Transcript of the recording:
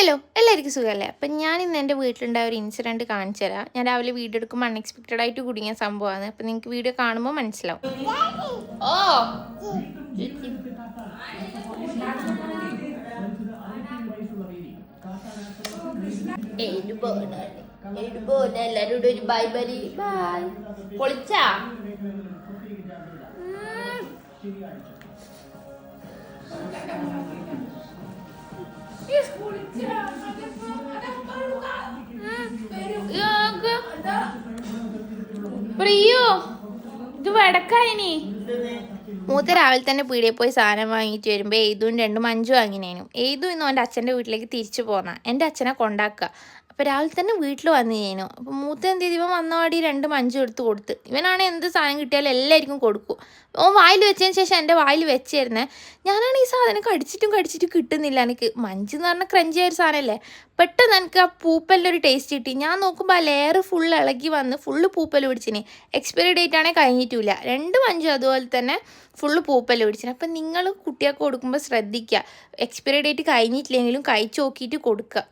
Hello എല്ലാവർക്കും സുഖമല്ലേ? അപ്പം ഞാൻ ഇന്ന് എൻ്റെ വീട്ടിലുണ്ടായ ഒരു ഇൻസിഡൻറ്റ് കാണിച്ചു തരാം. ഞാൻ രാവിലെ വീഡിയോ എടുക്കുമ്പോൾ അൺഎക്സ്പെക്റ്റഡ് ആയിട്ട് കുടുങ്ങിയ സംഭവമാണ്. അപ്പം നിങ്ങൾക്ക് വീഡിയോ കാണുമ്പോൾ മനസ്സിലാവും. ഓ എല്ലാവരും ഒരു ബൈ ബൈ ബൈ പൊളിച്ചാ പ്രിയോ ഇത് വടക്കായിനി മൂത്ത രാവിലെ തന്നെ പീടിയെ പോയി സാധനം വാങ്ങിയിട്ട് വരുമ്പോൾ ഏതും രണ്ടും അഞ്ചും വാങ്ങിനേനും. ഏതും ഇന്നും എൻ്റെ അച്ഛൻ്റെ വീട്ടിലേക്ക് തിരിച്ചു പോന്നാ എൻ്റെ അച്ഛനെ കൊണ്ടാക്കുക. അപ്പോൾ രാവിലെ തന്നെ വീട്ടിൽ വന്നു കഴിഞ്ഞു. അപ്പോൾ മൂത്ത എന്ത് ചെയ്തു, ഇവൻ വന്നപാടി രണ്ടും അഞ്ചും എടുത്ത് കൊടുത്ത്. ഇവനാണെങ്കിൽ എന്ത് സാധനം കിട്ടിയാലും എല്ലാവർക്കും കൊടുക്കും. ഓൻ വായിൽ വെച്ചതിന് ശേഷം എൻ്റെ വായിൽ വെച്ചായിരുന്നേ. ഞാനാണ് ഈ സാധനം കടിച്ചിട്ടും കിട്ടുന്നില്ല. എനിക്ക് മഞ്ച് എന്ന് പറഞ്ഞാൽ ക്രഞ്ചി ആയ ഒരു സാധനമല്ലേ. പെട്ടെന്ന് എനിക്ക് ആ പൂപ്പലിൻ്റെ ഒരു ടേസ്റ്റ് കിട്ടി. ഞാൻ നോക്കുമ്പോൾ ആ ലെയർ ഫുൾ ഇളകി വന്ന് ഫുള്ള് പൂപ്പൽ പിടിച്ചിന്. എക്സ്പയറി ഡേറ്റ് ആണെങ്കിൽ കഴിഞ്ഞിട്ടില്ല. രണ്ടും അഞ്ചും അതുപോലെ തന്നെ ഫുള്ള് പൂപ്പൽ പിടിച്ചിന്. അപ്പം നിങ്ങൾ കുട്ടികൾക്ക് കൊടുക്കുമ്പോൾ ശ്രദ്ധിക്കുക, എക്സ്പയറി ഡേറ്റ് കഴിഞ്ഞിട്ടില്ലെങ്കിലും കഴിച്ച് നോക്കിയിട്ട് കൊടുക്കുക.